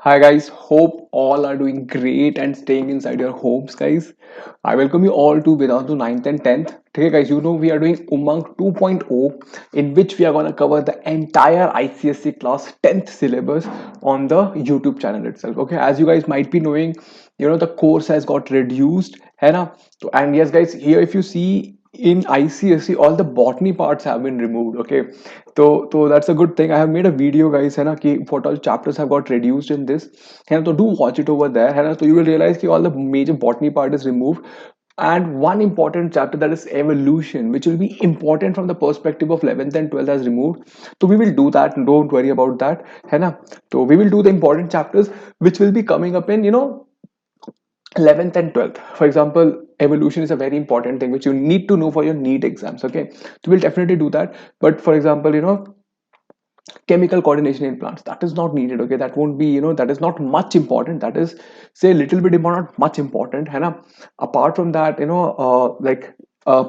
Hi guys, hope all are doing great and staying inside your homes, guys. I welcome you all to Vedantu 9th and 10th. Okay, guys, you know we are doing Umang 2.0, in which we are going to cover the entire ICSE class 10th syllabus on the YouTube channel itself. Okay, as you guys might be knowing, the course has got reduced, है ना? And yes, guys, here if you see in ICSE, all the botany parts have been removed. Okay, so that's a good thing. I have made a video, guys, है ना, कि what all chapters have got reduced in this, है ना, so do watch it over there, है ना, so you will realize कि all the major botany part is removed, and one important chapter, that is evolution, which will be important from the perspective of 11th and 12th, has removed. So we will do that, don't worry about that, है ना. So we will do the important chapters which will be coming up in 11th and 12th. For example, evolution is a very important thing which you need to know for your NEET exams. Okay, so we'll definitely do that. But for example, chemical coordination in plants, that is not needed. Okay, that won't be, that is not much important. That is, say, a little bit important, not much important, है ना. Apart from that, like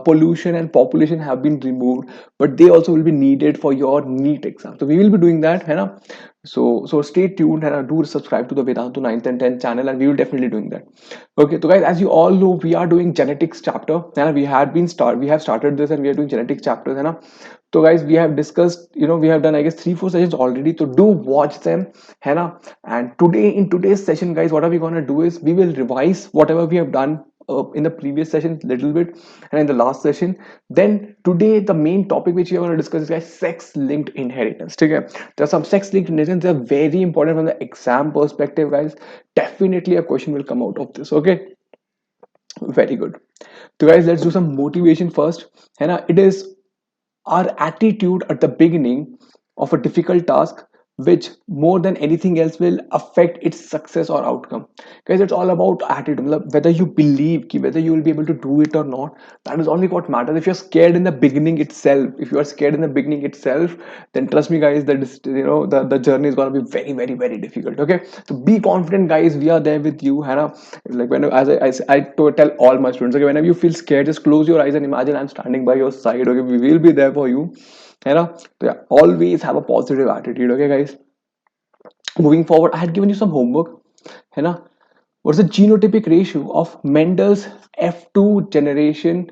pollution and population have been removed, but they also will be needed for your NEET exam, so we will be doing that, है ना. So stay tuned and do subscribe to the Vedantu 9th and 10th channel, and we will definitely doing that. Okay, so guys, as you all know, we are doing genetics chapter, and we have started this, and we are doing genetics chapters, है ना. So guys, we have discussed, we have done, I guess, 3-4 sessions already, so do watch them, है ना. And today, in today's session, guys, what are we going to do is we will revise whatever we have done in the previous session little bit, and in the last session. Then today the main topic which we are going to discuss is, guys, sex linked inheritance. Okay, there are some sex linked inheritance, they are very important from the exam perspective, guys. Definitely a question will come out of this. Okay, very good. So guys, let's do some motivation first, है ना. It is our attitude at the beginning of a difficult task which more than anything else will affect its success or outcome. Guys, it's all about attitude. Whether you believe whether you will be able to do it or not, that is only what matters. If you're scared in the beginning itself, then trust me, guys, that the journey is going to be very, very, very difficult. Okay, so be confident, guys. We are there with you, Hannah. Like when I tell all my students, okay, whenever you feel scared, just close your eyes and imagine I'm standing by your side. Okay, we will be there for you, Hannah. So yeah, always have a positive attitude. Okay, guys, moving forward, I had given you some homework, Hannah. What's the genotypic ratio of Mendel's F2 generation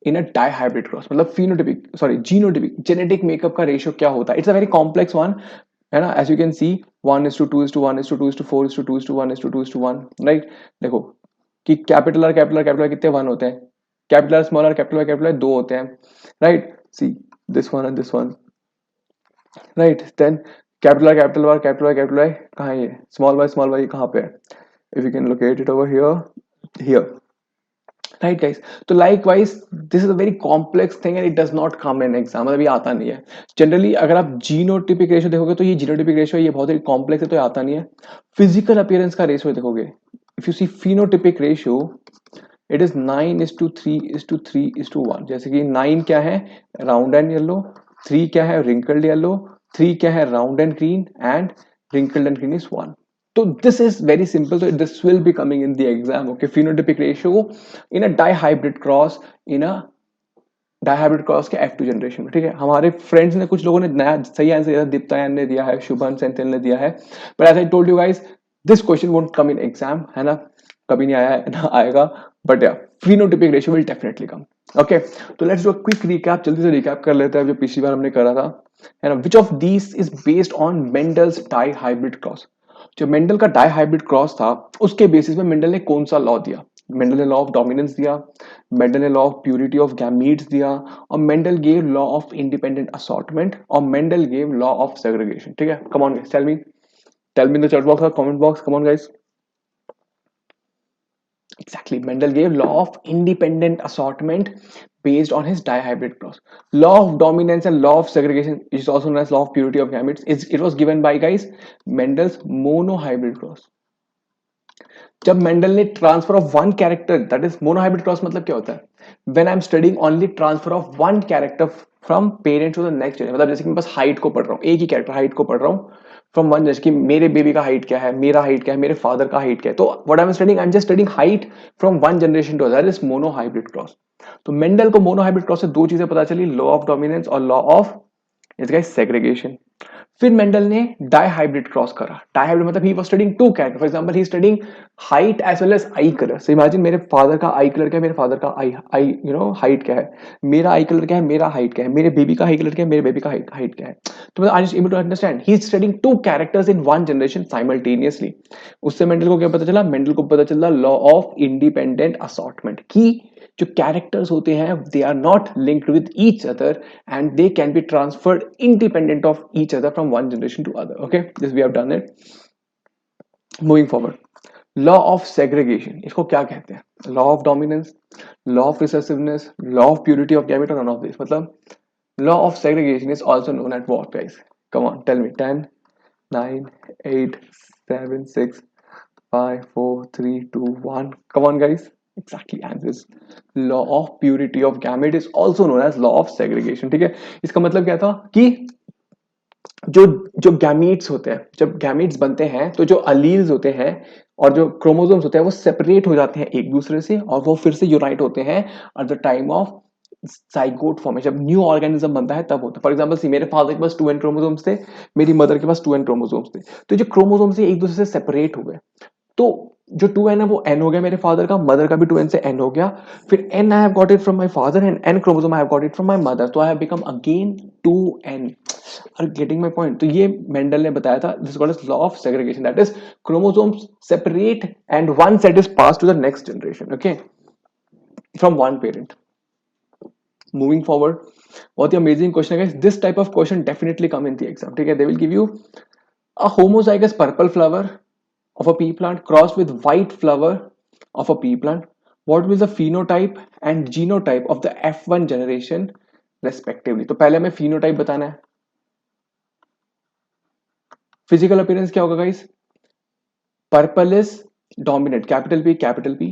in a dihybrid cross, मतलब phenotypic, sorry, genotypic, genetic makeup का ratio क्या होता है? It's a very complex one, है ना. As you can see 1:2:1:2:2:1:2:1:1, right. देखो कि capital R capital R capital कितने वन होते हैं, capital R small R capital R दो होते हैं, right. See this one and this one, right. Then capital R कहाँ है, ये स्मॉल वाई कहाँ पे है? If you can locate it over here, right guys. तो likewise this is a very complex thing and it does not come in exam, मतलब ये आता नहीं है जनरली. अगर आप जीनोटिपिक रेशियो देखोगे तो ये जीनोटिपिक रेशियो ये बहुत ही कॉम्प्लेक्स है, तो ये आता नहीं है. फिजिकल अपीयरेंस का रेशियो देखोगे, if you see phenotypic ratio, it is 9:3:3:1. जैसे कि 9 क्या है, राउंड एंड येलो. 3 क्या है, रिंकल्ड येलो. 3 क्या है, round and green. And wrinkled and green is 1. So this is very simple, so this will be coming in the exam. Okay, phenotypic ratio in a dihybrid cross, in a dihybrid cross के F2 generation में. ठीक है, हमारे friends ने, कुछ लोगों ने नया सही आंसर दिया, दीप्तायन ने दिया है, शुभन सेंथिल ने दिया है. But as I told you guys, this question won't come in exam, है ना. कभी नहीं आया है ना आएगा, बट या phenotypic ratio will definitely come. Okay, तो let's do a quick recap. जल्दी से रिकैप कर लेते हैं जो पिछली बार हमने करा था, है ना. Which of these is based on Mendel's dihybrid cross? जो मेंडल का डाइहाइब्रिड क्रॉस था, उसके बेसिस में मेंडल ने कौन सा लॉ दिया? मेंडल ने लॉ ऑफ डोमिनेंस दिया, मेंडल ने law of purity of gametes दिया, और Mendel gave law of independent assortment, और Mendel gave law of segregation. ठीक है, come on guys, tell me in the chat box और comment box. Come on guys. Exactly, Mendel gave law of independent assortment based on his dihybrid cross. Law of dominance and law of segregation, which is also known as law of purity of gametes, it was given by, guys, Mendel's monohybrid cross. जब Mendel ने transfer of one character, that is monohybrid cross, मतलब क्या होता है? When I am studying only transfer of one character from parent to the next, मतलब जैसे कि मैं बस हाइट को पढ़ रहा हूँ, एक ही कैरेक्टर हाइट को पढ़ रहा हूँ फ्रॉम वन, जैसे कि मेरे बेबी का हाइट क्या है, मेरा हाइट क्या है, मेरे फादर का हाइट क्या है. तो what I am studying, I am just studying height from one generation to other, is monohybrid cross. तो मेंडल को मोनोहाइब्रिड क्रॉस से दो चीजें पता चली, लॉ ऑफ डोमिनेंस और लॉ ऑफ इस गाइस सेग्रीगेशन. फिर मेंडल ने डाई हाइब्रिड क्रॉस करा. डाई हाइब्रिड मतलब he was studying two character. For example he studying height as well as eye colour. So imagine मेरे फादर का आई colour क्या है, मेरे फादर का आई हाइट क्या है, मेरा आई कलर क्या है, मेरा हाइट क्या है, मेरे बेबी का आई कलर क्या है, मेरे बेबी का हाइट क्या है. तो I am able to understand he is studying two characters in one generation simultaneously. उससे मेंडल को क्या पता चला, मेंडल को पता चला लॉ ऑफ इंडिपेंडेंट असॉर्टमेंट की जो कैरेक्टर्स होते हैं they are not linked with each other and they can be transferred independent of each other from one generation to other. Okay, this we have done it. Moving forward, law of segregation, इसको क्या कहते हैं? Law of dominance, law of recessiveness, law of purity of gamete, or none of this. मतलब law of segregation is also known as what, guys? Come on, tell me. 10, 9, 8, 7, 6, 5, 4, 3, 2, 1. Come on, guys. Exactly, answers. Law of purity of gamete is also known as law of segregation. ठीक है, इसका मतलब क्या था कि जो जो गैमीट्स होते हैं, जब गैमीट्स बनते हैं तो जो अलील्स होते हैं और जो क्रोमोसोम्स होते हैं वो सेपरेट हो जाते हैं एक दूसरे से और वो फिर से यूनाइट होते हैं at the time of zygote formation. जब न्यू ऑर्गेनिज्म बनता है तब होता है. फॉर एग्जांपल सी मेरे फादर के पास 2n क्रोमोसोम्स थे, मेरी मदर के पास 2n क्रोमोसोम्स थे. तो जो क्रोमोसोम्स एक दूसरे से सेपरेट हो गए तो जो 2n है वो n हो गया मेरे फादर का, मदर का भी 2n से n हो गया. फिर n I have got it from my father and n chromosome I have got it from my mother. तो I have become again 2n. Are getting my point? तो ये मेंडल ने बताया था. This called as law of segregation. That is chromosomes separate and one set is pass to the next generation. Okay, from one parent. Moving forward, बहुत ही amazing question है. This type of question definitely come in the exam. ठीक है, they will give you a homozygous purple flower of a pea plant crossed with white flower of a pea plant. What will the phenotype and genotype of the F1 generation respectively? तो पहले हमें phenotype बताना है. Physical appearance क्या होगा guys? Purple is dominant, capital P capital P.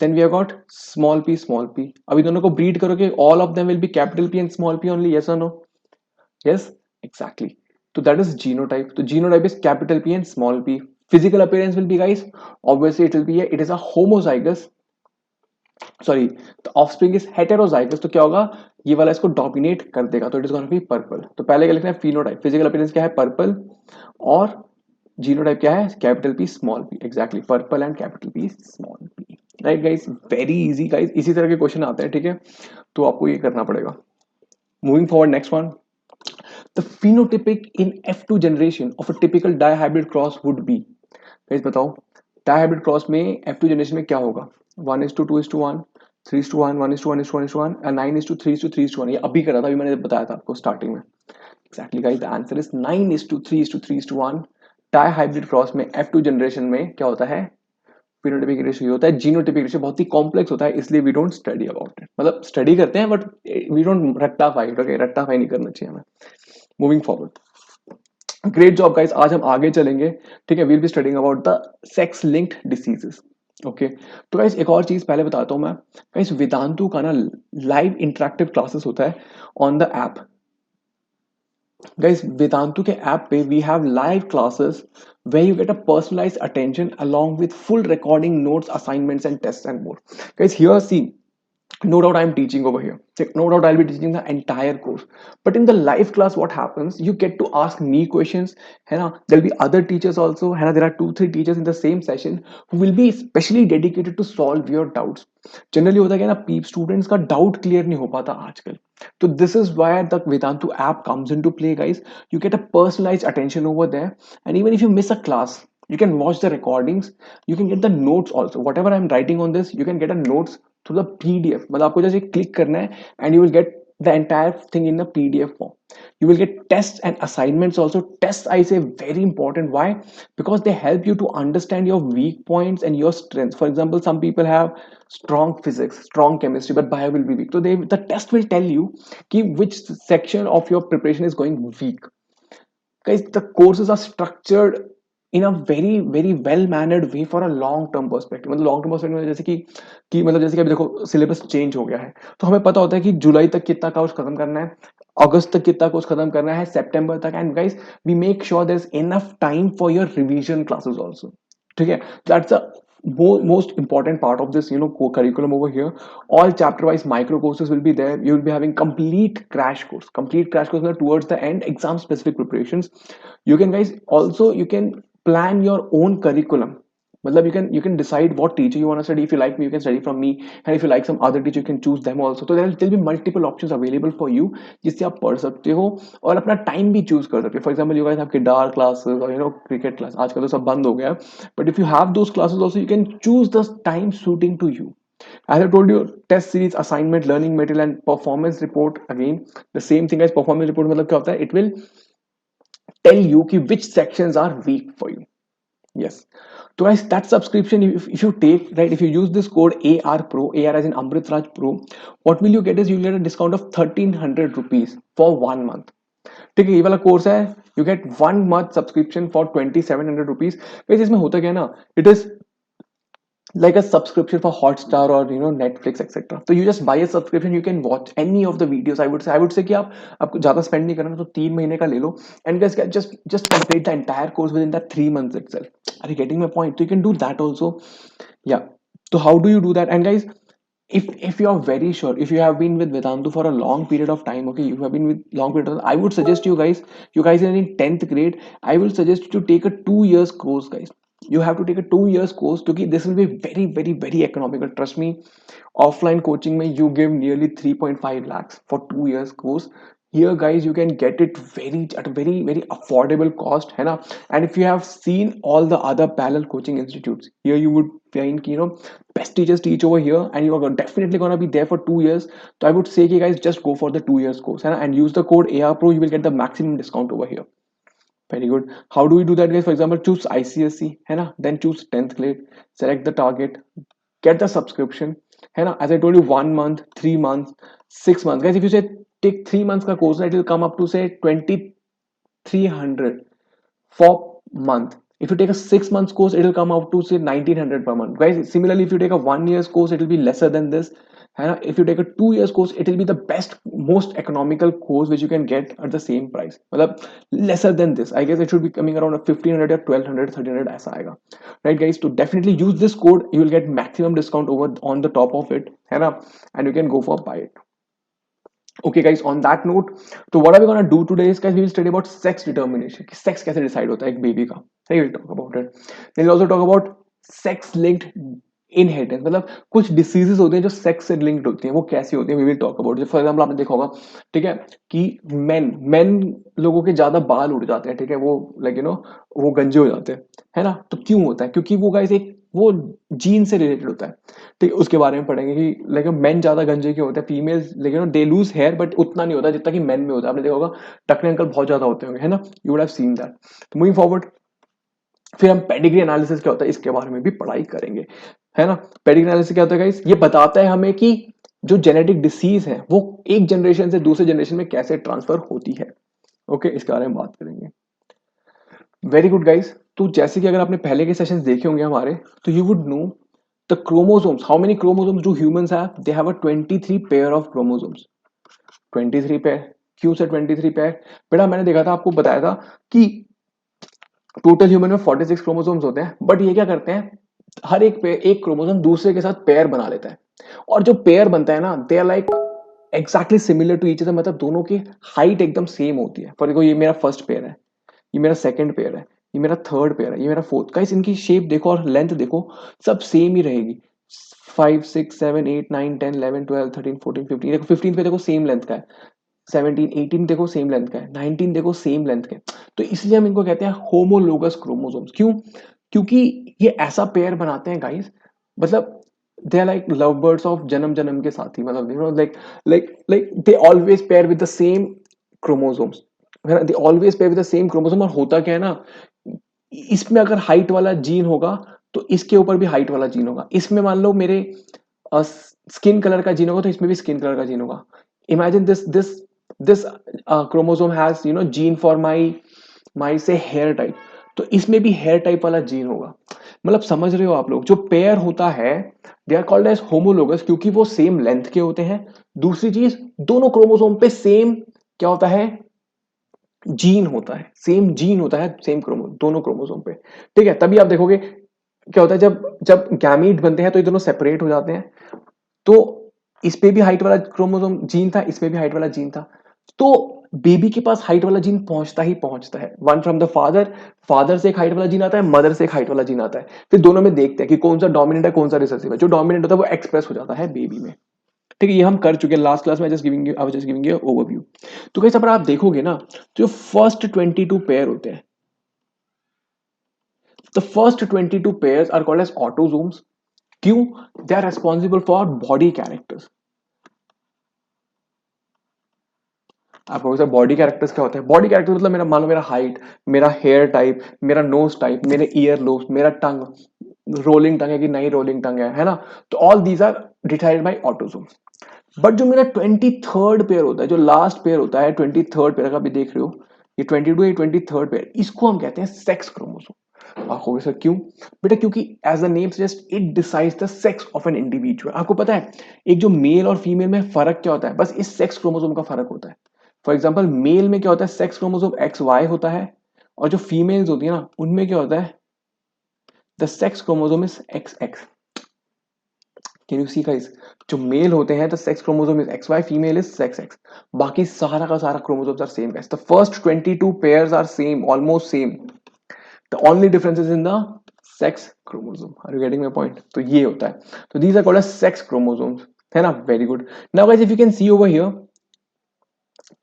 Then we have got small p small p. अभी दोनों को breed करोगे, all of them will be capital P and small p only. Yes or no? Yes, exactly. So that is genotype. So genotype is capital P and small p. Physical appearance will be guys, obviously it is a homozygous, sorry, तो offspring is heterozygous. तो क्या होगा, ये वाला इसको dominate कर देगा. तो it is gonna be purple. तो पहले क्या लिखना है, फिनोटाइप. फिजिकल अपीयरेंस क्या है, पर्पल. और जीनोटाइप क्या है, capital P small P. Exactly, purple and capital P small P. Right guys, very easy guys. इसी तरह के क्वेश्चन आते हैं. ठीक है, तो आपको ये करना पड़ेगा. Moving forward, next one. The phenotypic in F2 generation of a typical dihybrid cross would be. Guys बताओ, डायहाइब्रिड क्रॉस में F2 जनरेशन में क्या होगा? 1:2:1, 3:1, 1:1:1:1, 9:3:3:1. ये अभी करा था, अभी मैंने बताया था आपको स्टार्टिंग में. Exactly guys, the answer is 9:3:3:1. Dihybrid cross में F2 जनरेशन में क्या होता है, फिनोटाइपिक रेशियो होता है. जीनोटाइपिक रेशियो बहुत ही कॉम्प्लेक्स होता है, इसलिए we don't study about it. मतलब स्टडी करते हैं बट वी डोंट रट्टाफाई. ओके, रट्टाफाई नहीं करना चाहिए हमें. Moving forward, great job guys. आज हम आगे चलेंगे. ठीक है, we'll be studying about the sex linked diseases. Okay, तो गाइस एक और चीज पहले बताता हूं मैं. गाइस वेदांतु का ना लाइव इंटरेक्टिव क्लासेस होता है on the app. Guys Vedantu के ऐप पे we have live classes where you get a personalized attention along with full recording, notes, assignments and tests and more. Guys, here see, no doubt I'm teaching over here. No doubt I'll be teaching the entire course. But in the live class, what happens? You get to ask me questions. है ना? There'll be other teachers also. है ना? There are 2-3 teachers in the same session who will be specially dedicated to solve your doubts. Generally होता है क्या ना, PEEP students का doubt clear नहीं हो पाता आजकल. So this is why the Vedantu app comes into play, guys. You get a personalized attention over there, and even if you miss a class, you can watch the recordings. You can get the notes also. Whatever I'm writing on this, you can get a notes through the PDF. मतलब आपको जैसे click करना है and you will get the entire thing in the PDF form. You will get tests and assignments also. Tests, I say, very important. Why? Because they help you to understand your weak points and your strengths. For example, some people have strong physics, strong chemistry, but bio will be weak. So the test will tell you ki which section of your preparation is going weak. Guys, the courses are structured in a very well mannered way for a long term perspective. मतलब long term perspective में जैसे कि मतलब जैसे कि अभी देखो syllabus change हो गया है, तो हमें पता होता है कि जुलाई तक कितना कोर्स खत्म करना है, अगस्त तक कितना कोर्स खत्म करना है, सितंबर तक. And guys, we make sure there is enough time for your revision classes also. ठीक है, that's a most important part of this curriculum over here. All chapter wise micro courses will be there. You will be having complete crash course towards the end, exam specific preparations. You can guys also, you can plan your own curriculum. मतलब you can decide what teacher you want to study. If you like me, you can study from me, and if you like some other teacher, you can choose them also. So there will be multiple options available for you, जिससे आप पढ़ सकते हो और अपना time भी choose कर सकते हो. For example you guys have guitar classes और क्रिकेट क्लास, आजकल तो सब बंद हो गया. But if you have those classes also, you can choose the time suiting to you. As I told you, test series, assignment, learning material, and performance report. Again, the same thing as performance report. मतलब क्या होता है? It will tell you कि which sections are weak for you. Yes. So guys, that subscription, if you take, right, if you use this code AR Pro, AR as in Amrit Raj Pro, what will you get is you'll get a discount of 1300 rupees for 1 month. ठीक है, ये वाला course है. You get 1 month subscription for 2700 rupees. वैसे इसमें होता क्या है ना, it is like a subscription for Hotstar or Netflix etc. So you just buy a subscription, you can watch any of the videos. I would say कि आप आपको ज्यादा स्पेंड नहीं करना तो 3 महीने का ले लो, and guys just complete the entire course within that 3 months itself. Are you getting my point? So you can do that also. Yeah. So how do you do that? And guys, if you are very sure, if you have been with Vedantu for a long period of time, okay, you have been with long period of time, I would suggest you guys are in 10th grade, I will suggest you to take a 2 years course, guys. You have to take a 2 years course to this will be very very very economical, trust me. Offline coaching mein you give nearly 3.5 lakhs for 2 years course. Here guys, you can get it at a very very affordable cost, है ना. And if you have seen all the other parallel coaching institutes, here you would find best teachers teach over here, and you are definitely gonna be there for 2 years. So I would say guys, just go for the 2 years course, है ना, and use the code AR Pro. You will get the maximum discount over here. Very good. How do we do that, guys? For example, choose ICSE, है ना, then choose 10th grade, select the target, get the subscription, है ना. As I told you, 1 month, 3 months, 6 months, guys. If you say take 3 months का course, it will come up to say 2300 for month. If you take a 6 months course, it will come out to say 1900 per month, guys. Similarly, if you take a 1 year's course, it will be lesser than this. And if you take a 2 years course, it will be the best, most economical course which you can get at the same price. मतलब lesser than this, I guess it should be coming around 1500 or 1200, 1300 ऐसा आएगा, right guys? To definitely use this code, you will get maximum discount over on the top of it, है ना, and you can go for buy it. Okay guys, on that note, so what are we gonna do today is, guys, we will study about sex determination. कि sex कैसे decide होता है एक baby का. We will talk about it. Then we'll also talk about sex linked inheritance. मतलब कुछ diseases होते हैं जो sex से linked होती हैं, वो कैसी होती हैं, we will talk about it. For example, आपने देखा होगा, ठीक है, कि men लोगों के ज्यादा बाल उड़ जाते हैं, ठीक है, वो वो गंजे हो जाते हैं, है ना. तो क्यों होता है? क्योंकि वो गाइस एक वो जीन से रिलेटेड होता है. ठीक है, उसके बारे में पढ़ेंगे कि मेन ज्यादा गंजे क्यों होते हैं, फीमेल्स लेकिन दे लूज हेयर बट उतना नहीं होता जितना कि मेन में होता है. आपने देखा होगा टकने अंकल बहुत ज्यादा होते होंगे, है ना. You would have seen that. तो मूविंग फॉरवर्ड, फिर हम पेडिग्री एनालिसिस क्या होता है इसके बारे में भी पढ़ाई करेंगे, है ना. पेडिग्री एनालिसिस क्या होता है गाइस? ये बताता है हमें कि जो जेनेटिक डिसीज है वो एक जनरेशन से दूसरे जनरेशन में कैसे ट्रांसफर होती है. ओके, इसके बारे में बात करेंगे. Very good guys. तो जैसे कि अगर आपने पहले के सेशंस देखे होंगे हमारे, तो you would know the chromosomes, how many chromosomes do humans have? They have a 23 pair of chromosomes. 23 pair. क्यों से 23 pair? बेटा मैंने देखा था, आपको बताया था कि टोटल ह्यूमन में 46 क्रोमोसोम्स होते हैं, बट ये क्या करते हैं, हर एक क्रोमोसोम दूसरे के साथ पेयर बना लेता है. और जो पेयर बनता है ना, they are like exactly similar to each other. मतलब दोनों की हाइट एकदम सेम होती है. फॉर एग्जाम्पल, ये मेरा फर्स्ट पेयर है, ये मेरा सेकंड पेयर है, ये मेरा थर्ड पेयर है, ये मेरा फोर्थ. गाइस, इनकी शेप देखो और लेंथ देखो, सब सेम ही रहेगी. 5 6 7 8 9 10 11 12 13 14 15, देखो 15 पे देखो सेम लेंथ का है. 17 18 देखो सेम लेंथ का है. 19 देखो सेम लेंथ का है. तो इसलिए हम इनको कहते हैं होमोलोगस क्रोमोसोम्स. क्यों? क्योंकि ये ऐसा पेयर बनाते हैं गाइस, मतलब they are like love birds of जन्म जन्म के साथी. मतलब like they always pair with the same chromosomes, they always pair with the same chromosome. और होता क्या है ना, इसमें अगर हाइट वाला जीन होगा तो इसके ऊपर भी हाइट वाला जीन होगा. इसमें मान लो मेरे स्किन कलर का जीन होगा तो इसमें भी स्किन कलर का जीन होगा. Imagine this chromosome has gene for my से हेयर टाइप, तो इसमें भी हेयर टाइप वाला जीन होगा. मतलब समझ रहे हो आप लोग, जो पेयर होता है they are called as homologous, क्योंकि वो सेम लेंथ के होते हैं. दूसरी चीज, दोनों क्रोमोसोम पे सेम क्या होता है, जीन होता है. सेम जीन होता है, सेम दोनों क्रोमोसोम पे. ठीक है, तभी आप देखोगे क्या होता है, जब जब गैमीट बनते हैं तो ये दोनों सेपरेट हो जाते हैं। तो इस पे भी हाइट वाला क्रोमोसोम जीन था, इस पे भी हाइट वाला जीन था। तो बेबी के पास हाइट वाला जीन पहुंचता ही पहुंचता है, one from the father. Father से एक हाइट वाला जीन आता है, मदर से एक हाइट वाला जीन आता है। फिर दोनों में देखते हैं कि कौन सा डोमिनेंट है, कौन सा रिसेसिव है। जो डोमिनेंट होता है वो एक्सप्रेस हो जाता है बेबी में। ठीक है, ये हम कर चुके हैं लास्ट क्लास में। Just giving you, I was just giving you overview. तो कैसे अगर आप देखोगे ना, तो जो फर्स्ट 22 पेयर होते हैं, the first 22 pairs are called as autosomes. क्यों? They are responsible for body characters. आपको सर बॉडी कैरेक्टर्स क्या होते हैं? बॉडी कैरेक्टर्स मतलब मेरा, मान लो मेरा हाइट, मेरा हेयर टाइप, मेरा नोज टाइप, मेरे ईयर लोब्स, मेरा टंग, रोलिंग टंग है कि नहीं रोलिंग टंग है ना। तो all these are decided by autosomes. But जो मेरा 23rd पेयर होता है, जो लास्ट पेयर होता है, 23rd पेयर का भी देख रहे हो, ये 22 या 23rd पेयर, इसको हम कहते हैं सेक्स क्रोमोसोम। आपको सर क्यों? बेटा क्योंकि as the name suggest it decides the sex of an individual. आपको पता है एक जो मेल और फीमेल में फर्क क्या होता है? बस इस सेक्स क्रोमोसोम का फर्क होता है। फॉर एग्जाम्पल मेल में क्या होता है, सेक्स क्रोमोसोम एक्स वाई होता है, और जो फीमेल्स होती है ना उनमें क्या होता है, the sex chromosome is X X. Can you see guys? जो मेल होते हैं the sex chromosome is X Y, female is sex X. बाकी सारा का सारा chromosomes are same guys. The first 22 pairs are same, almost same. The only difference is in the sex chromosome. Are you getting my point? तो ये होता है। तो these are called as sex chromosomes, है ना। Very good. Now guys if you can C over here,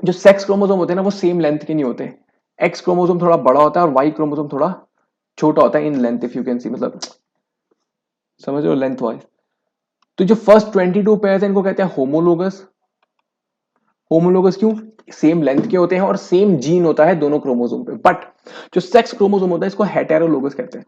जो sex chromosome होते हैं ना वो सेम लेंथ के नहीं होते। एक्स क्रोमोसोम थोड़ा बड़ा होता है और वाई क्रोमोसोम थोड़ा छोटा होता है in length, if you can सी, मतलब समझ रहे हो, लेंथ वाइज। तो जो फर्स्ट 22 पेयर्स हैं इनको कहते हैं होमोलोगस। होमोलोगस क्यों? सेम लेंथ के होते हैं और सेम जीन होता है दोनों क्रोमोसोम पे। बट जो सेक्स क्रोमोसोम होता है इसको हेटेरोलोगस कहते हैं।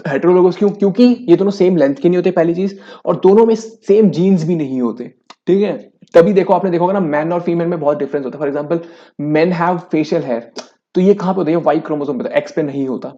हेटेरोलोगस क्यों? क्योंकि ये दोनों सेम लेंथ के नहीं होते पहली चीज, और दोनों में सेम जीन्स भी नहीं होते। ठीक है, तभी देखो, आपने देखा होगा ना मैन और फीमेल में बहुत डिफरेंस होता है। For example men have facial hair, तो ये कहां पे होता है? वाई क्रोमोसोम पे, एक्स पे नहीं होता।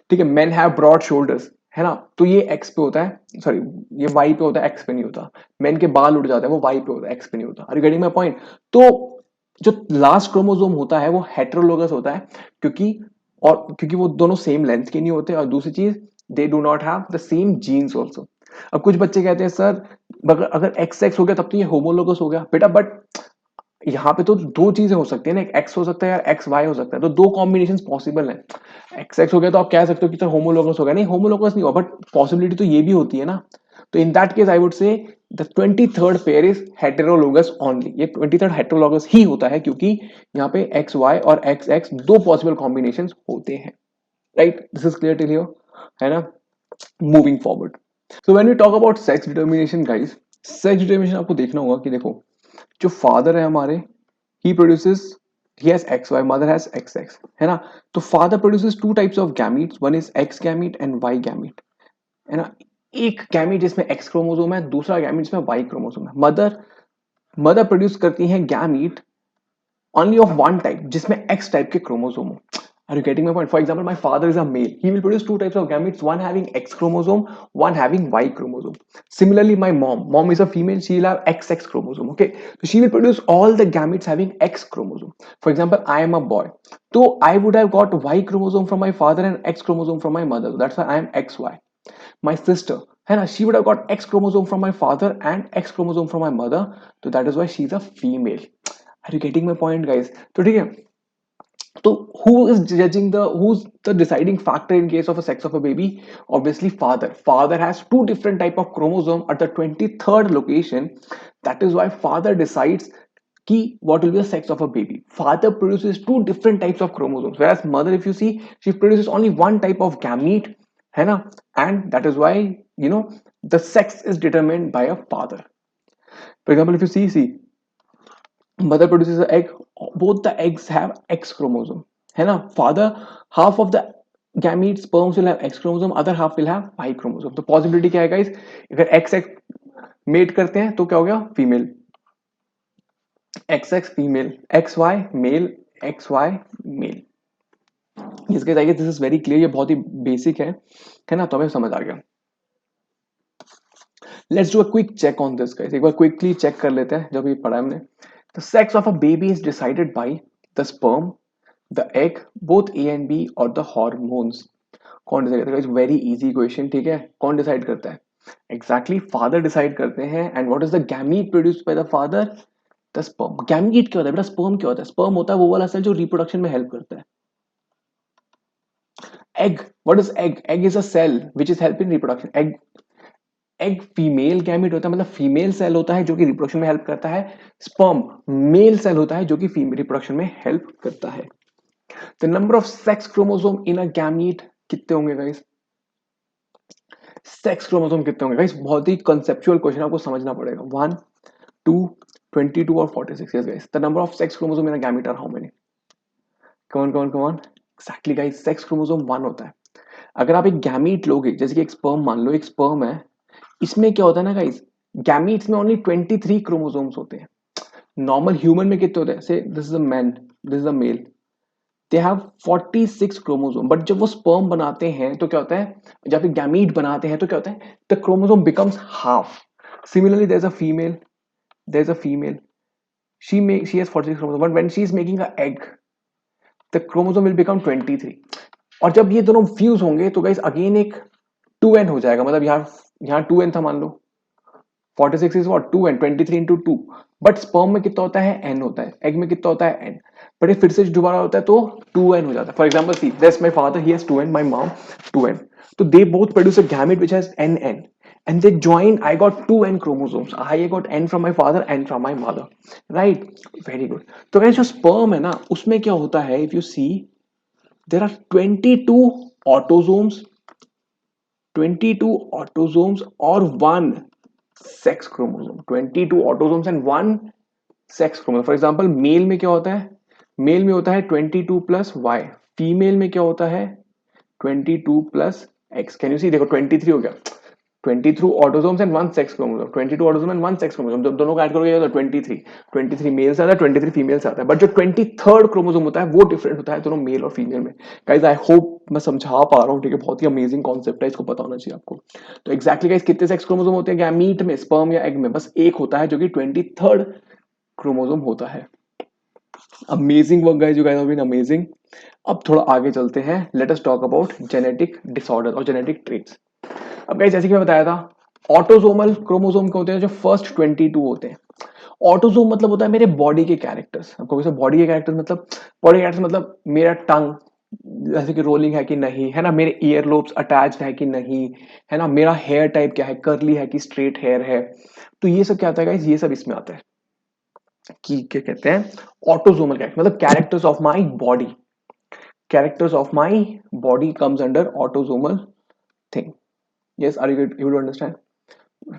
ठीक है, मेन हैव ब्रॉड शोल्डर्स, है ना, तो ये एक्स पे होता है, सॉरी ये वाई पे होता है, एक्स पे नहीं होता। मेन के बाल उड़ जाते हैं, वो वाई पे होता है, एक्स पे नहीं होता। Are you getting my point? तो जो लास्ट क्रोमोसोम होता है वो हेटेरोलोगस होता है, क्योंकि और क्योंकि वो दोनों सेम लेंथ के नहीं होते, और दूसरी चीज they do not have the same genes also. अब कुछ बच्चे कहते हैं सर अगर अगर एक्स एक्स हो गया तब तो ये होमोलोगस हो गया। बेटा बट यहाँ पे तो दो चीजें हो सकती है ना, एक एक्स हो सकता है या एक्स वाई हो सकता है, तो दो कॉम्बिनेशन पॉसिबल है। एक्स एक्स हो गया तो आप कह सकते हो कि सर होमोलोगस हो गया, नहीं होमोलोगस नहीं हुआ, बट पॉसिबिलिटी तो ये भी होती है ना। तो in that case I would say the 23rd pair is heterologous only. ये 23rd हेटेरोलोगस ही होता है, क्योंकि यहाँ पे एक्स वाई और एक्स एक्स दो पॉसिबल कॉम्बिनेशन होते हैं। Right, this is clear till here, है ना। Moving forward, so when we talk about sex determination guys, sex determination आपको देखना होगा कि देखो, जो फादर है हमारे, he produces, he has XY, mother has XX, है ना। तो father produces two types of gametes, one is X gamete and Y gamete, है ना। एक गैमीट जिसमें X क्रोमोसोम है, दूसरा गैमीट जिसमें Y क्रोमोसोम है। मदर मदर प्रोड्यूस करती है gamete only of one type जिसमें X टाइप के क्रोमोसोम हो। Are you getting my point? For example, my father is a male. He will produce two types of gametes, one having X chromosome, one having Y chromosome. Similarly, my mom is a female. She will have XX chromosome. Okay, so she will produce all the gametes having X chromosome. For example, I am a boy, so I would have got Y chromosome from my father and X chromosome from my mother. So that's why I am XY. My sister, है ना, she would have got X chromosome from my father and X chromosome from my mother. So that is why she's a female. Are you getting my point, guys? तो ठीक है, so who's the deciding factor in case of a sex of a baby? Obviously father. Father has two different type of chromosome at the 23rd location. That is why father decides key what will be the sex of a baby. Father produces two different types of chromosomes, whereas mother, if you see, she produces only one type of gamete, है ना, and that is why you know the sex is determined by a father. For example, if you see mother produces an egg, both the eggs have X chromosome, है ना। father, half of the gametes sperms will have X chromosome, other half will have Y chromosome. तो possibility क्या है guys, अगर X X met करते हैं तो क्या हो गया, female, X X female, X Y male, X Y male. इसके जाइए, दिस इज वेरी क्लियर, ये बहुत ही बेसिक है ना, तो हमें समझ आ गया। Let's do a quick check on this guys, एक बार क्विकली चेक कर लेते हैं जो भी पढ़ा है हमने। The sex of a baby is decided by the sperm, the egg, both A and B, or the hormones. कौन डिसाइड करता है? वेरी इजी क्वेश्चन, ठीक है। कौन डिसाइड करता है? एग्जैक्टली फादर डिसाइड करते हैं। And what is the gamete produced by the father? The sperm. Gamete क्या होता है बेटा? स्पर्म क्या होता है? स्पर्म होता है वो वाला सेल जो रिप्रोडक्शन में हेल्प करता है। Egg, what is egg? Egg is a cell which is help in reproduction. Egg, egg female gamete होता है, मतलब फीमेल सेल होता है जो कि रिप्रोडक्शन में हेल्प करता है। स्पर्म मेल सेल होता है जो कि रिप्रोडक्शन में हेल्प करता है। The number of sex chromosome in a gamete कितने होंगे गाइस? सेक्स क्रोमोसोम कितने होंगे गाइस? बहुत ही कंसेप्चुअल क्वेश्चन, आपको समझना पड़ेगा। 1, 2, 22 और 46। Yes guys, the number of sex chromosome in a gamete are how many? कौन कौन कौन? एक्जैक्टली गाइस, सेक्स क्रोमोसोम 1 होता है। अगर आप एक गैमीट लोगे, जैसे कि एक स्पर्म मान लो, एक स्पर्म है, इसमें क्या होता है ना गाइस, गैमीट्स में ओनली 23 क्रोमोसोम्स होते हैं। नॉर्मल ह्यूमन में कितने होते हैं? Say this is a man, this is a male, they have 46 chromosome. But जब वो स्पर्म बनाते हैं तो क्या होता है, जब एक गैमीट बनाते हैं तो क्या होता है, the chromosome becomes half. Similarly there is a female, there is a female, she has 46 chromosomes, but when she is making a egg, the chromosome will become 23। और जब ये दोनों फ्यूज होंगे तो गाइस अगेन एक 2n हो जाएगा, मतलब यहाँ 2n था मान लो, 46 is what 2n, 23 into 2। But sperm में कितना होता है? n होता है। एग में कितना होता है? n। बट ये फिर से दोबारा होता है तो 2n हो जाता है। For example see this, my father he has 2n, my mom 2n, तो they both produce a gamete which has nn, and they join, I got 2n chromosomes, I got n from my father, n from my mother, right? Very good। तो guys जो sperm है ना, उसमें क्या होता है, if you see there are 22 autosomes, 22 autosomes और 1 sex chromosome, 22 autosomes and 1 sex chromosome. For example male में क्या होता है? मेल में होता है 22 प्लस वाई, फीमेल में क्या होता है? 22 प्लस एक्स। कैन यू सी, देखो 23 हो गया, 23 autosomes and 1 sex chromosome, 22 autosome and 1 sex chromosome, जब दोनों को ऐड करोगे तो 23, 23 मेल से आता है, 23 फीमेल से आता है। बट जो 23rd क्रोमोसोम होता है वो डिफरेंट होता है दोनों मेल और फीमेल में। गाइस आई होप मैं समझा पा रहा हूँ, ठीक है। बहुत ही अमेजिंग कॉन्सेप्ट है, इसको पता होना चाहिए आपको। तो एक्जैक्टली गाइस कितने सेक्स क्रोमोसोम होते हैं गैमीट में, स्पर्म या एग में? बस एक होता है जो कि 23rd क्रोमोसोम होता है। Amazing work guys, you guys have been amazing. अब थोड़ा आगे चलते हैं, let us talk about genetic disorder और जेनेटिक ट्रेट्स। अब गाइस जैसे कि मैं बताया था, ऑटोसोमल क्रोमोसोम के होते हैं जो फर्स्ट 22 होते हैं। ऑटोसोम मतलब होता है मेरे बॉडी के कैरेक्टर्स। आपको कैसे बॉडी के कैरेक्टर्स मतलब, बॉडी कैरेक्टर्स मतलब मेरा टंग जैसे कि रोलिंग है कि नहीं, है ना, मेरे ईयर लोब्स अटैच्ड है कि नहीं, है ना, मेरा हेयर टाइप क्या है, कर्ली है कि स्ट्रेट हेयर है। तो ये सब क्या आता है गाइस, ये सब इसमें आता है कि क्या कहते हैं, ऑटोसोमल कैरेक्टर, मतलब characters of my body, characters of my body comes under autosomal thing. Yes, are you able to understand?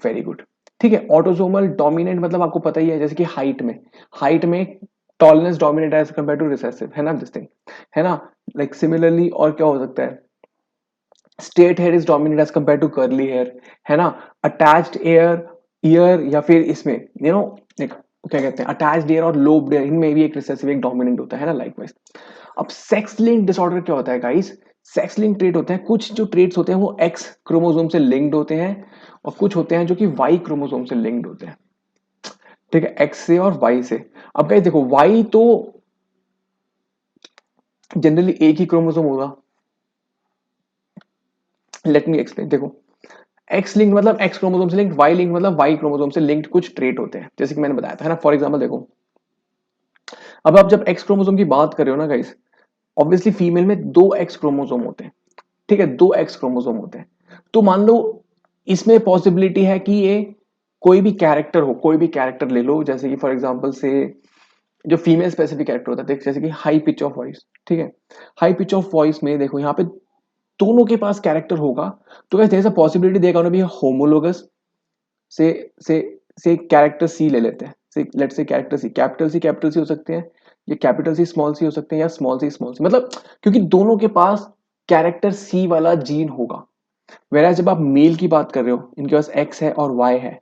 Very good. ठीक है, ऑटोसोमल डोमिनेंट मतलब आपको पता ही है, जैसे कि हाइट में tallness dominate as compare to recessive, है ना, दिस थिंग, है ना। लाइक सिमिलरली और क्या हो सकता है, straight hair is dominate as compare to curly hair, है ना। अटैच्ड एयर ईयर या फिर इसमें यू नो लाइक क्या कहते हैं, अटैच्ड ईयर और लोब्ड ईयर, इनमें भी एक रिसेसिव एक डोमिनेंट होता है ना, लाइकवाइज। अब सेक्स लिंक डिसऑर्डर क्या होता है गाइस? सेक्स लिंक ट्रेट होते हैं, कुछ जो ट्रेट्स होते हैं वो एक्स क्रोमोसोम से लिंक्ड होते हैं और कुछ होते हैं जो कि वाई क्रोमोसोम से लिंक्ड होते हैं। ठीक है, एक्स से और वाई से। अब गाइस देखो, वाई तो जनरली एक ही क्रोमोसोम होगा। लेट मी एक्सप्लेन, देखो, एक्स लिंक मतलब एक्स क्रोमोसोम से लिंक्ड, वाई लिंक मतलब वाई क्रोमोसोम से लिंक्ड कुछ ट्रेट होते हैं, जैसे कि मैंने बताया था, है ना। फॉर एग्जांपल देखो, अब आप जब एक्स क्रोमोसोम की बात कर रहे हो ना गाइस, ऑब्वियसली फीमेल में 2 एक्स क्रोमोसोम होते हैं। ठीक है, 2 एक्स क्रोमोसोम होते हैं। तो मान लो इसमें पॉसिबिलिटी है कि ये कोई भी कैरेक्टर हो, कोई भी कैरेक्टर ले लो, जैसे कि फॉर एग्जांपल से जो फीमेल स्पेसिफिक कैरेक्टर होता है, जैसे कि हाई पिच ऑफ वॉइस। ठीक है, हाई पिच ऑफ वॉइस में देखो यहाँ पे दोनों के पास कैरेक्टर होगा, तो कैसे ऐसा पॉसिबिलिटी देगा उन्हें भी होमोलोगस से से से कैरेक्टर सी ले लेते हैं, से लेट से कैरेक्टर सी, कैपिटल सी हो सकते हैं, ये कैपिटल सी स्मॉल सी हो सकते हैं, या स्मॉल सी, मतलब क्योंकि दोनों के पास कैरेक्टर सी वाला जीन होगा। वेराज जब आप मेल की बात कर रहे हो, इनके पास एक्स है और वाई है,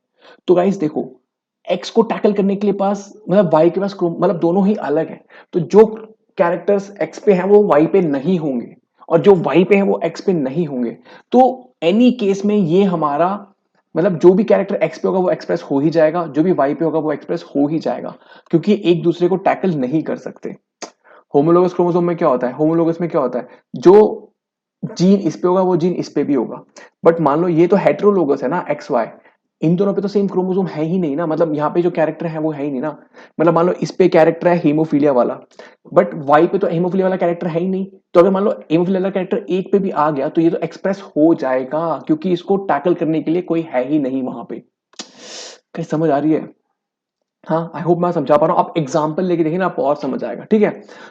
तो गाइस देखो, एक्स को टैकल करने के लिए पास मतलब वाई के पास मतलब दोनों ही अलग है, तो जो कैरेक्टर्स एक्स पे हैं वो वाई पे नहीं होंगे, और जो वाई पे हैं वो एक्स पे नहीं होंगे। तो एनी केस में ये हमारा मतलब जो भी कैरेक्टर एक्स पे होगा वो एक्सप्रेस हो ही जाएगा, जो भी वाई पे होगा वो एक्सप्रेस हो ही जाएगा, क्योंकि एक दूसरे को टैकल नहीं कर सकते। होमोलोगस क्रोमोसोम में क्या होता है, होमोलोगस में क्या होता है, जो जीन इस पे होगा, वो जीन इस पे भी होगा। बट मान लो ये तो हेटेरोलोगस है ना, एक्स वाई, इन दोनों पे तो सेम क्रोमोसोम है ही नहीं ना, मतलब यहाँ पे जो कैरेक्टर है वो है ही नहीं ना। मतलब मान लो इस पे कैरेक्टर है हीमोफीलिया वाला, बट वाई पे तो हीमोफीलिया वाला कैरेक्टर है ही नहीं। तो अगर मान लो हीमोफीलिया वाला कैरेक्टर एक पे भी आ गया तो ये तो एक्सप्रेस हो जाएगा, क्योंकि इसको टैकल करने के लिए कोई है ही नहीं वहां पे। कहीं समझ आ रही है? हाँ, आई होप मैं समझा पा रहा हूँ। आप एग्जाम्पल लेके देखिए ना, आपको और समझ आएगा, ठीक है।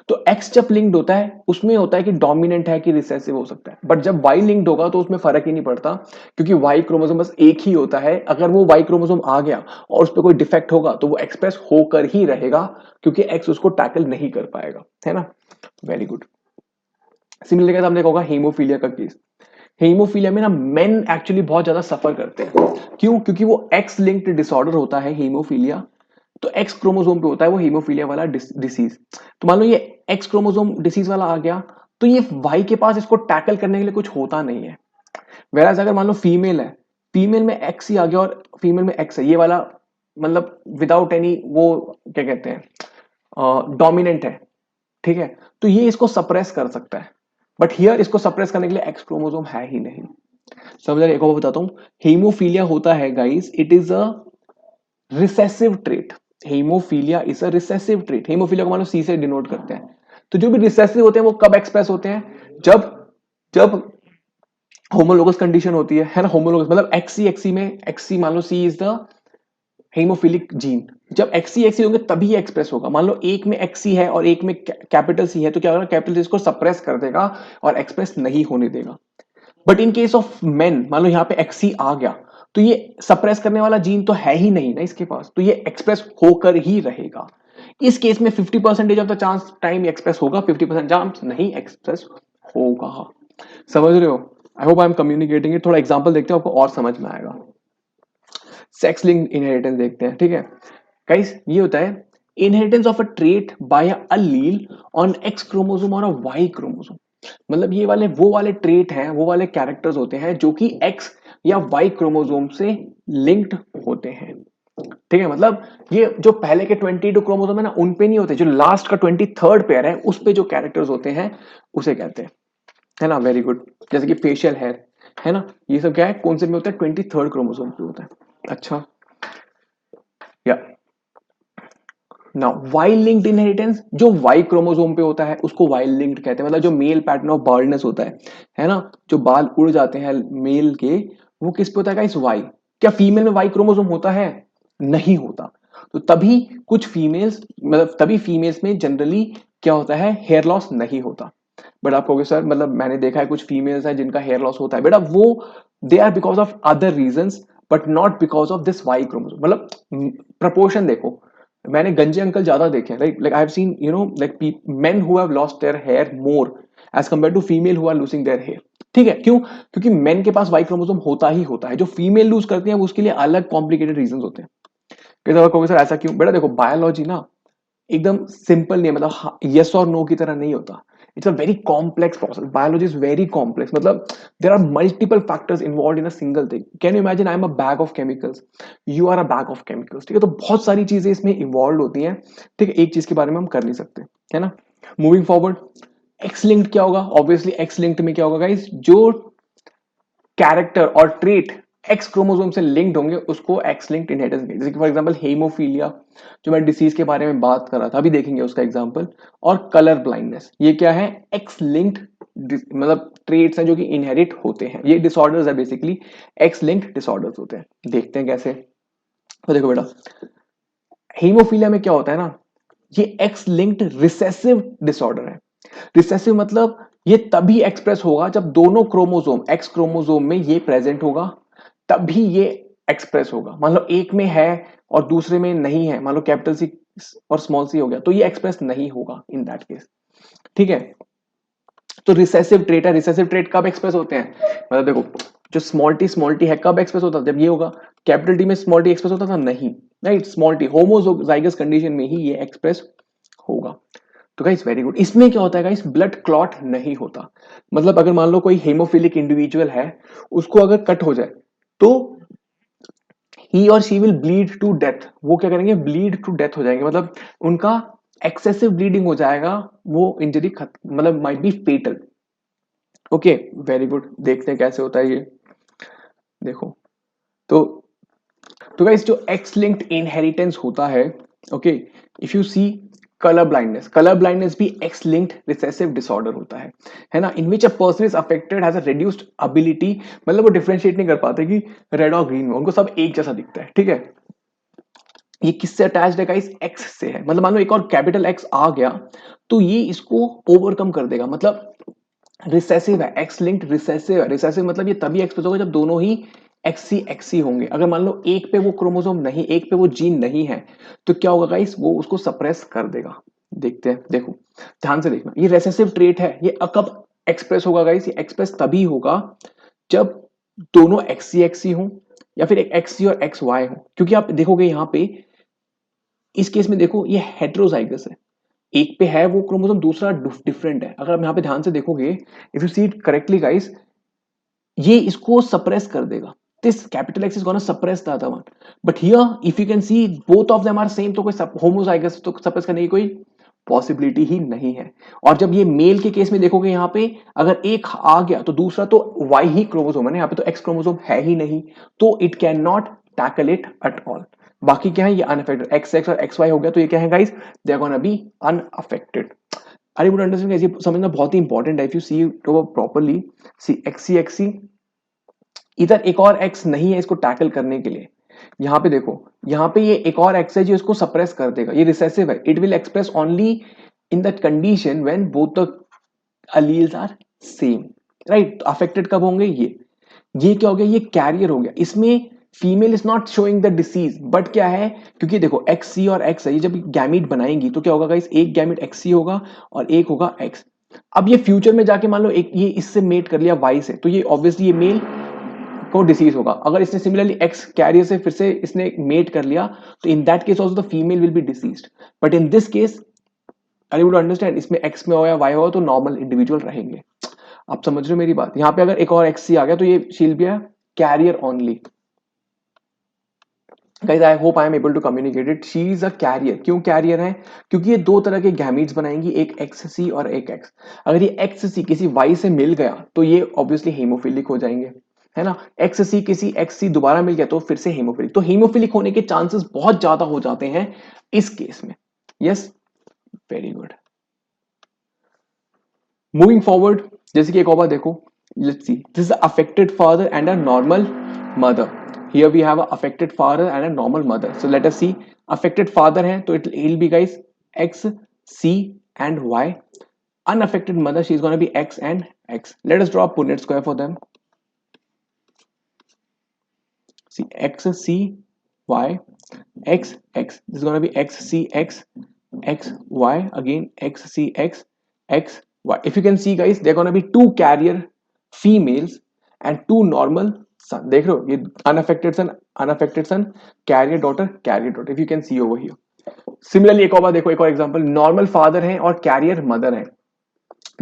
तो एक्स जब लिंक्ड होता है उसमें होता है कि डोमिनेंट है कि रिसेसिव हो सकता है, बट जब वाई लिंक्ड होगा तो उसमें फर्क ही नहीं पड़ता, क्योंकि वाई क्रोमोसोम बस एक ही होता है। अगर वो वाई क्रोमोसोम आ गया और उस पर कोई डिफेक्ट होगा तो वो एक्सप्रेस होकर ही रहेगा, क्योंकि एक्स उसको टैकल नहीं कर पाएगा, है ना। Very good. सिमिलरली हमने देखा होगा हीमोफीलिया का केस। हीमोफीलिया में ना मेन एक्चुअली बहुत ज्यादा सफर करते हैं। क्यों? क्योंकि वो एक्स लिंक्ड डिसऑर्डर होता है हीमोफीलिया। तो एक्स क्रोमोसोम पे होता है वो हीमोफीलिया वाला डिसीज। तो मान लो ये एक्स क्रोमोसोम डिसीज वाला आ गया, तो ये वाई के पास इसको टैकल करने के लिए कुछ होता नहीं है। वेराज अगर मान लो फीमेल है, फीमेल में एक्स ही आ गया और फीमेल में एक्स है, ये वाला मतलब विदाउट एनी वो क्या कहते हैं डोमिनेंट है, ठीक है, तो ये इसको सप्रेस कर सकता है। बट हियर इसको सप्रेस करने के लिए एक्स क्रोमोसोम है ही नहीं। समझ एक और बताता हूं। हीमोफीलिया होता है guys, it is a recessive trait. Haemophilia is a recessive trait. Haemophilia को मान लो सी से डिनोट करते हैं। तो जो भी रिसेसिव होते हैं वो कब एक्सप्रेस होते हैं? जब जब होमोलोगस कंडीशन होती है ना। होमोलोगस मतलब एक्सी में एक्सी, मान लो सी इज द हेमोफिलिक जीन। जब एक्सी एक्सी होंगे तभी एक्सप्रेस होगा। मान लो एक में एक्सी है और एक में कैपिटल सी है, तो क्या होगा, कैपिटल सी इसको सप्रेस कर देगा और एक्सप्रेस नहीं होने देगा। But in case of main, मान लो यहाँ पे एक्सी आ गया, तो ये सप्रेस करने वाला जीन तो है ही नहीं ना इसके पास, तो ये एक्सप्रेस होकर ही रहेगा। इस केस में 50% of the chance time express होगा, 50% चांस नहीं एक्सप्रेस होगा। समझ रहे हो? आई hope I M communicating it. थोड़ा एग्जांपल देखते हैं, आपको और समझ में आएगा। सेक्स लिंक्ड इनहेरिटेंस देखते हैं, ठीक है। गाइस ये होता है inheritance of a trait by a allele on X chromosome और अ वाई क्रोमोसोम। मतलब ये वाले वो वाले ट्रेट हैं, वो वाले कैरेक्टर्स होते हैं जो कि एक्स या वाई क्रोमोसोम से लिंक्ड होते हैं, ठीक है। मतलब ये जो पहले के 22 क्रोमोसोम है ना, उन पे नहीं होते, जो लास्ट का 23rd पेयर है उस पे जो कैरेक्टर्स होते हैं उसे कहते हैं, है ना। Very good. जैसे कि फेशियल हेयर, है ना, ये सब क्या है, कौन से में होता है, 23rd क्रोमोसोम पे होता है। अच्छा, या नाउ वाई लिंक्ड इनहेरिटेंस, जो वाई क्रोमोसोम पे होता है उसको वाई लिंक्ड कहते हैं। मतलब जो मेल पैटर्न ऑफ बाल्डनेस होता है ना, जो बाल उड़ जाते हैं मेल के, वो किस पे होता है गाइस, वाई। क्या फीमेल में वाई क्रोमोसोम होता है? नहीं होता। तो तभी कुछ फीमेल्स, मतलब तभी फीमेल्स में जनरली क्या होता है, हेयर लॉस नहीं होता। बट आप कहोगे सर, मतलब मैंने देखा है कुछ फीमेल्स हैं जिनका हेयर लॉस होता है। बेटा वो they are because of other reasons, but not because of this Y chromosome. मतलब प्रपोर्शन देखो, मैंने गंजे अंकल ज्यादा देखे हैं, like I have seen you know like men who have lost their hair more as compare to female who are losing their hair. ठीक है, क्यों? क्योंकि मेन के पास वाई क्रोमोसोम होता ही होता है। जो फीमेल लूज करती है वो उसके लिए अलग कॉम्प्लिकेटेड रीजन होते हैं। कहोगे सर ऐसा क्यों? बेटा देखो, बायोलॉजी ना एकदम सिंपल नहीं है, मतलब यस और नो की तरह नहीं होता। It's a very complex process. Biology is very complex, मतलब there are multiple factors involve in a single thing. Can you imagine, I am a bag of chemicals, you are a bag of chemicals, ठीक है। तो बहुत सारी चीजें इसमें involve होती हैं, ठीक है। एक चीज के बारे में हम कर नहीं सकते, है ना। मूविंग फॉरवर्ड, एक्स लिंक्ड क्या होगा? ऑब्वियसली एक्स लिंक्ड में क्या होगा गाइस, जो कैरेक्टर और ट्रेट एक्स क्रोमोसोम से लिंक्ड होंगे उसको एक्स लिंक्ड इनहेरिटेंस। जैसे कि फॉर एग्जांपल हेमोफीलिया, जो मैं डिसीज के बारे में बात कर रहा था, अभी देखेंगे उसका एग्जांपल। और कलर ब्लाइंडनेस, ये क्या है, एक्स लिंक्ड मतलब ट्रेट्स हैं जो कि इनहेरिट होते हैं। ये डिसऑर्डर्स है बेसिकली, एक्स लिंक्ड डिसऑर्डर्स होते हैं। देखते हैं कैसे। तो देखो बेटा, हेमोफीलिया में क्या होता है ना, ये एक्स लिंक्ड रिसेसिव डिसऑर्डर है। रिसेसिव मतलब ये तभी एक्सप्रेस होगा जब दोनों क्रोमोसोम, एक्स क्रोमोसोम में ये प्रेजेंट होगा, तभी ये एक्सप्रेस होगा। मान लो एक में है और दूसरे में नहीं है, मान लो कैपिटल सी और स्मॉल सी हो गया, तो ये एक्सप्रेस नहीं होगा इन दैट केस, ठीक है। तो रिसेसिव ट्रेट है। रिसेसिव ट्रेट कब एक्सप्रेस होते हैं? मतलब देखो, जो स्मॉल टी है कब एक्सप्रेस होता है, जब ये होगा। कैपिटल टी में स्मॉल टी एक्सप्रेस होता था नहीं, right. Small T homozygous condition में ही ये एक्सप्रेस होगा। तो गाइस वेरी गुड। इसमें क्या होता है गाइस, ब्लड क्लॉट नहीं होता। मतलब अगर मान लो कोई हेमोफिलिक इंडिविजुअल है, उसको अगर कट हो जाए तो ही और she will bleed to death. वो क्या करेंगे, ब्लीड टू डेथ हो जाएंगे। मतलब उनका एक्सेसिव ब्लीडिंग हो जाएगा, वो इंजरी मतलब might be fatal. Okay, very good, देखते हैं कैसे होता है ये। देखो, तो गाइस जो एक्स लिंक्ड इनहेरिटेंस होता है, okay, if you see colour blindness भी एक्स लिंक्ड रिसेसिव डिसऑर्डर होता है ना, in which a person is affected has a reduced ability, मतलब वो डिफरेंशिएट नहीं कर पाते कि रेड और ग्रीन में, उनको सब एक जैसा दिखता है, ठीक है। ये किससे अटैच्ड है गाइस, एक्स से है, मतलब मान लो एक और कैपिटल एक्स आ गया तो ये इसको ओवरकम कर देगा, मतलब रिसेसिव है, एक्स लिंक्ड रिसेसिव है। रिसेसिव मतलब ये तभी एक्सप्रेस होगा जब दोनों ही एक्सी होंगे। अगर मान लो एक पे वो क्रोमोसोम नहीं, एक पे वो जीन नहीं है, तो क्या होगा गाइस, वो उसको सप्रेस कर देगा। देखते हैं, देखो ध्यान से देखना, ये रेसेसिव ट्रेट है, ये कब एक्सप्रेस होगा गाइस, ये एक्सप्रेस तभी होगा जब दोनों एक्सी हो, या फिर एक एक्सी और एक्स वाई हो। क्योंकि आप देखोगे यहाँ पे इस केस में, देखो ये हेट्रोजाइगस है, एक पे है वो क्रोमोसोम, दूसरा डिफरेंट है। अगर आप यहाँ पे ध्यान से देखोगे, if you see it correctly guys, ये इसको सप्रेस कर देगा, this capital X is gonna suppress the other one, but here if you can see both of them are same, तो कोई होमोजाइगस तो सप्रेस करने की कोई पॉसिबिलिटी ही नहीं है। और जब ये मेल के केस में देखोगे, यहाँ पे अगर एक आ गया तो दूसरा तो वाई ही क्रोमोसोम है ना, यहाँ पे तो एक्स क्रोमोसोम है ही नहीं, तो it can not tackle it at all. बाकी क्या है, ये अनअफेक्टेड, एक्स एक्स और एक्स वाई हो गया, तो ये क्या है guys, they are gonna be unaffected. अरे वुड अंडरस्टैंड, ये समझना बहुत ही इंपॉर्टेंट है। If you see it properly, see X C, इधर एक और एक्स नहीं है इसको टैकल करने के लिए। यहाँ पे देखो, यहाँ पे ये एक और एक्स है जो इसको सप्रेस कर देगा, ये रिसेसिव है, it will express only in that condition when both the alleles are same, right. Affected कब होंगे, ये क्या हो गया, ये कैरियर हो गया, इसमें female is not showing the disease, but क्या है, क्योंकि देखो एक्स सी और एक्स है, ये जब गैमीट बनाएंगी तो क्या होगा गाइस, एक गैमीट एक्स सी होगा और एक होगा एक्स। अब ये फ्यूचर में जाके मान लो एक ये इससे मेट कर लिया वाई से, तो ये ऑब्वियसली ये मेल को डिसीज होगा। अगर इसने सिमिलरली एक्स कैरियर से फिर से इसने मेट कर लिया, तो in that case also the female will be deceased. But in this case, I would understand, इसमें एक्स में हो या वाई हो तो नॉर्मल इंडिविजुअल रहेंगे। आप समझ रहे हो मेरी बात, यहाँ पे अगर एक और एक्स सी आ गया तो ये शील भी है carrier only. Guys I hope I am able to communicate it, she is a carrier. क्यों कैरियर है, क्योंकि ये दो तरह के गैमीट्स बनाएंगी, एक एक्स सी और एक एक्स। अगर ये एक्स सी किसी वाई से मिल गया तो ये ऑब्वियसली हेमोफिलिक हो जाएंगे, है ना। एक्स सी किसी एक्स सी दोबारा मिल गया तो फिर से हेमोफिलिक, तो हेमोफिलिक होने के चांसेस बहुत ज्यादा हो जाते हैं इस केस में। Yes, very good. Moving forward, जैसे कि एक और बात देखो, let's see, this is affected father and a normal mother. Here we have a affected father and a normal mother, so let us see. Affected father है तो it will be guys X C and Y, unaffected mother, she's going to be x and x. Let us draw a Punnett square for them. See, x c y x x, this is going to be x c x x y, again x c x x y. If you can see guys, they're going to be two carrier females and two normal son. देख रहे हो, ये unaffected son, carrier daughter, if you can see over here. Similarly एक और बात देखो, एक और एग्जांपल, नॉर्मल फादर है और कैरियर मदर है,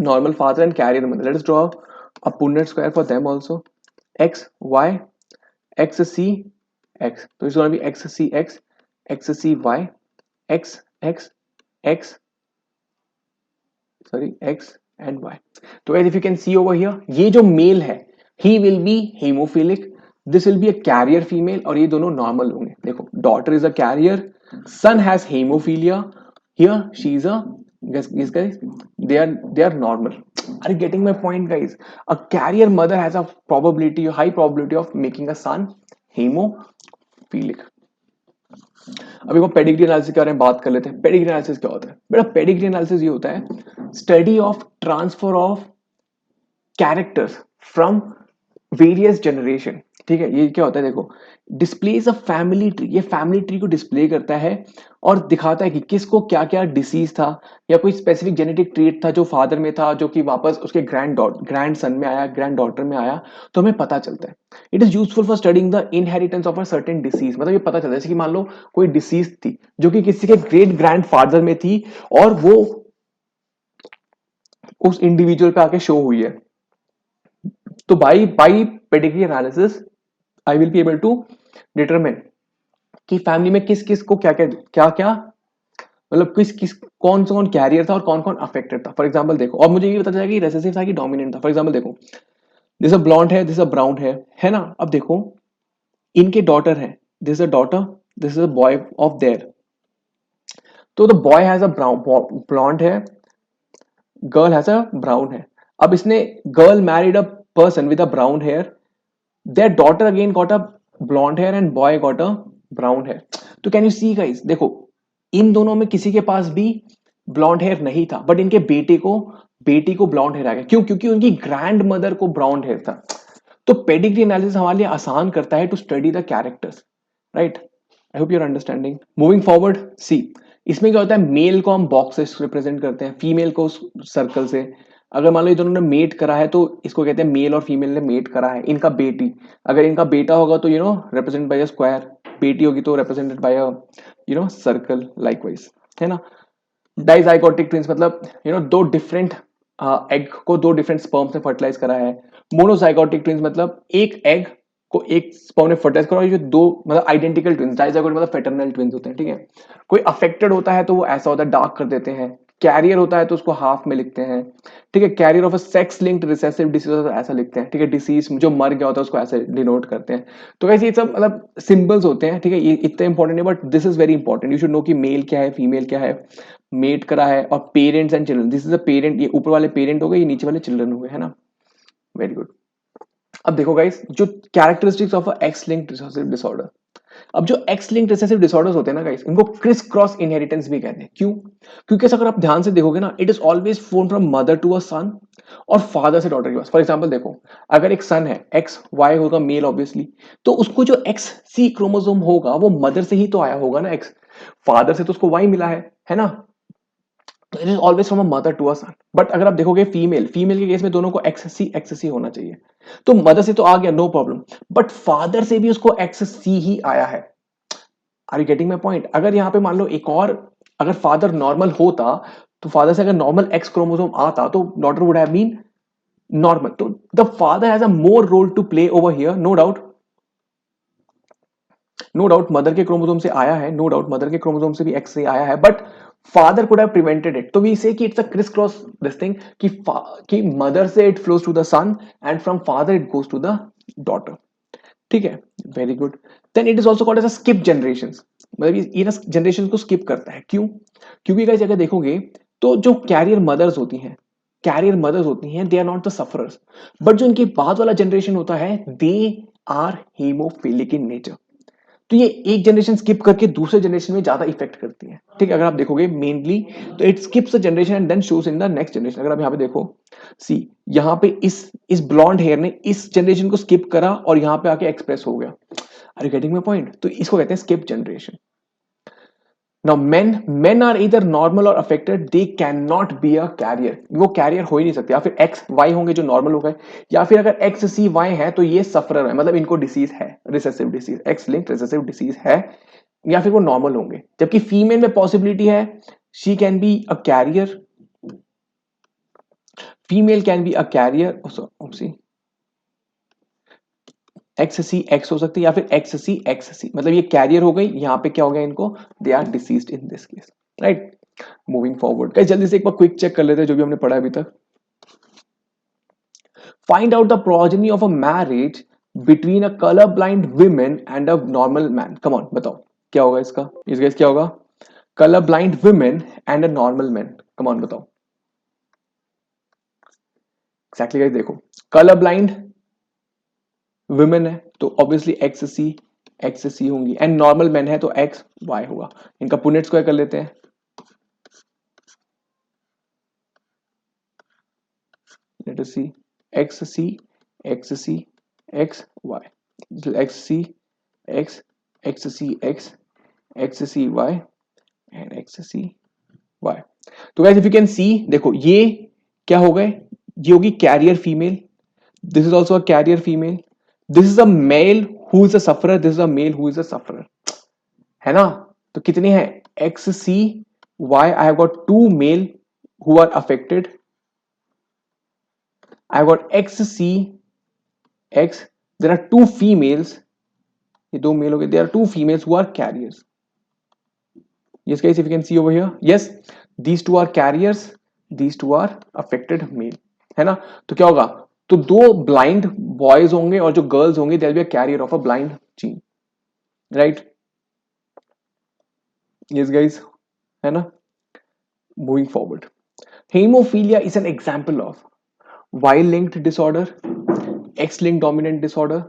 normal father and carrier mother. Let us draw a Punnett square for them also. X, Y, X, C, X. So it's going to be X, C, X, X, C, Y, X, X, X, sorry, X and Y. So guys, if you can see over here, ये जो male है, he will be hemophilic. This will be a carrier female और ये दोनों normal होंगे। देखो, daughter is a carrier, son has hemophilia. Here she is a, guys, they are normal. Are you getting my point, guys? A carrier mother has a high probability of making a son hemophilic. अभी वो pedigree analysis के बारे में बात कर लेते हैं। Pedigree analysis क्या होता है बेटा? पेडिग्री एनालिसिस ये होता है study of transfer of characters from various generation. ठीक है, ये क्या होता है, देखो, डिस्प्लेज अ फैमिली ट्री, ये फैमिली ट्री को डिस्प्ले करता है और दिखाता है कि किसको क्या क्या डिसीज था या कोई स्पेसिफिक जेनेटिक ट्रेट था जो फादर में था, जो कि वापस उसके ग्रैंड सन में आया, ग्रैंड डॉटर में आया, तो हमें पता चलता है। It is useful for studying the inheritance of a certain disease, मतलब ये पता चलता है जैसे कि मान लो कोई डिसीज थी जो कि किसी के ग्रेट ग्रैंड फादर में थी और वो उस इंडिविजुअल पे आके शो हुई है, तो by pedigree analysis I will be able to determine कि फैमिली में किस किस को क्या क्या मतलब किस किस कौन सा कौन कैरियर था और कौन कौन अफेक्टेड था। फॉर एग्जाम्पल देखो, और मुझे ये पता चला कि रेसेसिव था कि डोमिनेंट था। फॉर एग्जाम्पल देखो, दिस अ ब्लॉन्ड है, दिस अ ब्राउन है ना। अब देखो इनके डॉटर है, this a daughter, this is a boy of their. तो the boy has a brown blonde है, गर्ल हैज अ ब्राउन है। अब इसने girl married a person with a brown hair, their daughter again got a blonde hair and boy got a brown hair. तो can you see guys, देखो इन दोनों में किसी के पास भी ब्लॉन्ड हेयर नहीं था, बट इनके बेटी को ब्लॉन्ड हेयर आ गया। क्यों? क्योंकि उनकी ग्रैंड मदर को ब्राउन हेयर था। तो पेडिग्री एनालिसिस हमारे लिए आसान करता है to study the characters, right. I hope you are understanding. Moving forward, see इसमें क्या होता है, मेल को हम बॉक्स से रिप्रेजेंट करते हैं, फीमेल को सर्कल से। अगर मान लो ये दोनों ने मेट करा है तो इसको कहते हैं मेल, और फीमेल ने मेट करा है। इनका बेटी, अगर इनका बेटा होगा तो रिप्रेजेंट बाय अ स्क्वायर, बेटी होगी तो represented by a circle likewise, है ना। डाइजाइगोटिक ट्विंस मतलब दो डिफरेंट एग को दो डिफरेंट स्पर्म्स ने फर्टिलाइज करा है। मोनोजाइगोटिक ट्विंस मतलब एक एग को एक स्पर्म ने फर्टिलाइज करा, जो दो मतलब आइडेंटिकल ट्विंस। डाइजाइगोटिक मतलब फेटर्नल ट्विंस होते हैं, ठीक है। कोई अफेक्टेड होता है तो वो ऐसा होता है, डार्क कर देते हैं। कैरियर होता है तो उसको हाफ में लिखते हैं, ठीक है। Career of a sex linked recessive disease होता है ऐसा लिखते हैं, ठीक है। डिसीज जो मर गया होता है उसको ऐसे डिनोट करते हैं। तो वैसे ये सब मतलब सिंबल्स होते हैं, ठीक है। ये इतना इंपॉर्टेंट है, but this is very important. You should know कि मेल क्या है, फीमेल क्या है, मेट करा है, और parents and children. This is a parent, ये ऊपर वाले पेरेंट हो गए, ये नीचे वाले चिल्ड्रन हो गए, है ना। Very good. अब देखो गाइस, जो characteristics of x linked recessive disorder. अब जो एक्स लिंक्ड रिसेसिव डिसऑर्डर्स होते हैं ना गाइस, इनको क्रिस क्रॉस इनहेरिटेंस भी कहते हैं। क्यों? क्योंकि अगर आप ध्यान से देखोगे ना, it is always flown from mother to a son और फादर से डॉटर के पास। फॉर एग्जांपल देखो, अगर एक सन है, एक्स वाई होगा मेल ऑब्वियसली, तो उसको जो एक्स सी क्रोमोसोम होगा वो मदर से ही तो आया होगा ना। एक्स फादर से तो उसको वाई मिला है ना। तो it is always from a mother to a son. But अगर आप देखोगे फीमेल के केस में दोनों को एक्स सी होना चाहिए। तो मदर से तो आ गया, नो प्रॉब्लम, बट फादर से भी उसको एक्स सी ही आया है। Are you getting my point? अगर यहाँ पे मान लो एक और, अगर फादर नॉर्मल होता, तो फादर से अगर नॉर्मल एक्स क्रोमोसोम आता तो daughter would have been normal. तो the father has a more role to play over here, no doubt. No doubt mother के क्रोमोसोम से आया है, नो डाउट मदर के क्रोमोसोम से भी एक्स से आया है, but father could have prevented it. तो वी से कि it's a criss cross this thing, कि मदर से it flows to the son and from father it goes to the daughter, ठीक है। Very good. Then it is also called as a skip generation, मतलब ये ना generation को skip करता है। क्यों? क्योंकि गाइस अगर देखोगे तो जो कैरियर मदर्स होती हैं, they are not the sufferers, but जो इनके बाद वाला जनरेशन होता है, they are haemophilic in nature. तो ये एक जनरेशन स्किप करके दूसरे जनरेशन में ज्यादा इफेक्ट करती है, ठीक है। अगर आप देखोगे मेनली, तो it skips the generation and then shows in the next generation. अगर आप यहाँ पे देखो, सी यहाँ पे इस ब्लॉन्ड हेयर ने इस जनरेशन को स्किप करा और यहाँ पे आके एक्सप्रेस हो गया। Are you getting my point? तो इसको कहते हैं skip generation. Now men are either normal or affected, they cannot be a carrier। वो कैरियर हो ही नहीं सकते। या फिर एक्स वाई होंगे जो नॉर्मल हो गए, या फिर अगर एक्स सी वाई है तो ये सफरर है, मतलब इनको डिसीज है, recessive disease, x linked recessive disease है, या फिर वो नॉर्मल होंगे। जबकि फीमेल में पॉसिबिलिटी है, she can be a carrier, female can be a carrier, X C X हो सकती है, या फिर एक्स सी मतलब ये कैरियर हो गई। यहां पे क्या हो गया इनको, they are diseased in this case, right. Moving forward guys, जल्दी से एक बार क्विक चेक कर लेते हैं जो भी हमने पढ़ा अभी तक। Find out the progeny of a marriage between a colour blind women and a normal man. Come on बताओ क्या होगा इसका, इस केस क्या होगा, colour blind women and a normal man. Come on बताओ एक्जैक्टली गाइस। देखो कलर ब्लाइंड वुमेन है तो ऑब्वियसली एक्स सी होंगी, एंड नॉर्मल मैन है तो एक्स वाई होगा। इनका पुनेट स्क्वायर कर लेते हैं। Let us see, X C X C X Y, X C X X C X C Y and X C Y. तो guys if you can see, देखो ये क्या हो गए, ये होगी carrier female, this is also a carrier female, this is a male who is a sufferer, this is a male who is a sufferer, है ना। तो कितने हैं, X C Y, I have got two male who are affected, I have got X C X, there are two females, ये दो male हो गए, there are two females who are carriers. Yes guys, if you can see over here, yes, these two are carriers, these two are affected male, है ना? तो क्या होगा? तो दो ब्लाइंड बॉयज होंगे और जो गर्ल्स होंगे, they'll be a carrier of a blind gene, right? Yes guys, है ना? Moving forward, hemophilia is an example of Y-linked disorder, X-linked dominant disorder,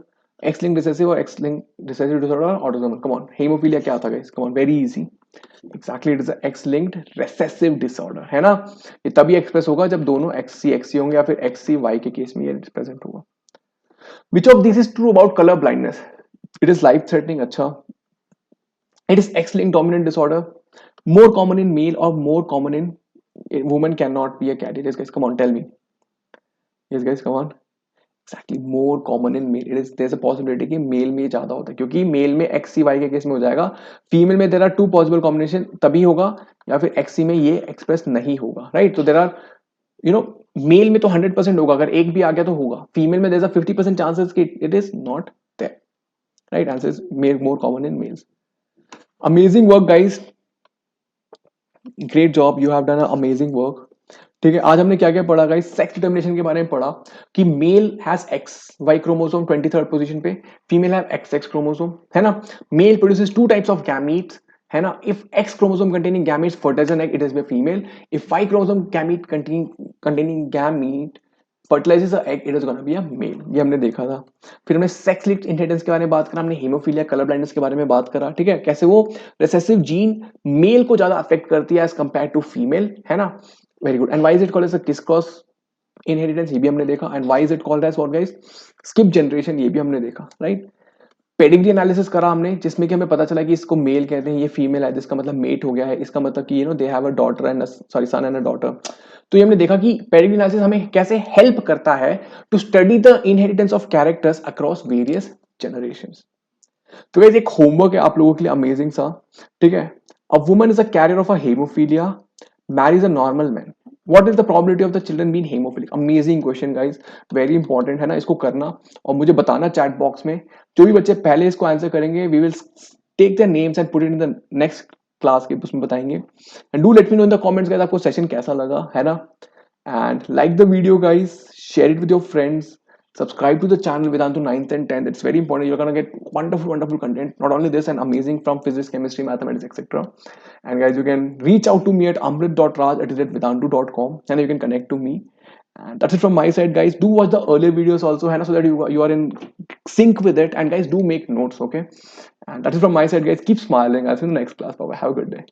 X-linked recessive or X-linked recessive disorder or autosomal. Come on, hemophilia क्या था guys? Come on, very easy. Exactly, it is a X-linked recessive disorder, है ना? ये तभी express होगा जब दोनों XC होंगे या फिर XC के केस में ये प्रेजेंट होगा. Which of these is true about color blindness? It is life threatening. अच्छा, it is X-linked dominant disorder, more common in male or more common in woman cannot be a carrier. Yes guys, come on, tell me. Yes guys, come on. Exactly, more common in male. It is, there's a possibility कि mail में ज्यादा होता है क्योंकि mail में XCY के case में हो जाएगा, फीमेल में there are two possible combination तभी होगा या फिर XC में ये एक्सप्रेस नहीं होगा, राइट? तो देर आर मेल में तो 100% होगा, अगर एक भी आ गया तो होगा. फीमेल में देयर इज अ 50% चांसेस कि it is not there, right? Answer is more common in males. Amazing work guys, great job, you have done a amazing work. ठीक है, आज हमने क्या क्या पढ़ा गाइस? सेक्स डिटर्मिनेशन के बारे में पढ़ा कि male has X Y chromosome 23rd position पे, female have X X chromosome, है ना? Male produces two types of gametes, है ना? If X chromosome containing gametes fertilize an egg, it is by female. If Y chromosome gamete containing gamete fertilizes a egg, it is gonna be a male. ये हमने देखा था. फिर हमने sex linked inheritance के बारे में बात करा, हमने हीमोफीलिया, कलर ब्लाइंडनेस के बारे में बात करा. ठीक है, कैसे वो रिसेसिव जीन मेल को ज्यादा अफेक्ट करती है एज कंपेयर टू फीमेल, है ना? Very good. And why is it called as a criss cross inheritance, ये भी हमने देखा. And why is it called as what guys? Skip generation, ये भी हमने देखा, राइट? पेडिग्री एनालिसिस करा हमने जिसमें कि हमें पता चला कि इसको मेल कहते हैं, ये फीमेल है, जिसका मतलब मेट हो गया है, इसका मतलब कि they have a daughter and sorry son and a daughter. तो ये हमने देखा कि पेडिग्री एनालिसिस हमें कैसे हेल्प करता है to study the inheritance of characters across various generations. तो गाइस एक होमवर्क है आप लोगों के लिए अमेजिंग सा. ठीक है, a woman is a carrier of a haemophilia, marries a normal man, what is the probability of the children being hemophilic? Amazing question guys, very important है ना, इसको करना और मुझे बताना चैट बॉक्स में. जो भी बच्चे पहले इसको आंसर करेंगे, we will take their names and put it in the next class के उसमें बताएंगे. And do let me know in the comments guys आपको सेशन कैसा लगा, है ना? And like the video guys, share it with your friends, subscribe to the channel Vedantu 9th and 10th. It's very important. You're gonna get wonderful content, not only this and amazing from physics, chemistry, mathematics, etc. And guys, you can reach out to me at amrit.raj@vedantu.com and you can connect to me. And that's it from my side guys. Do watch the earlier videos also, Hannah, so that you are in sync with it. And guys, do make notes, okay? And that is from my side guys. Keep smiling. I'll see you in the next class. Bye bye. Have a good day.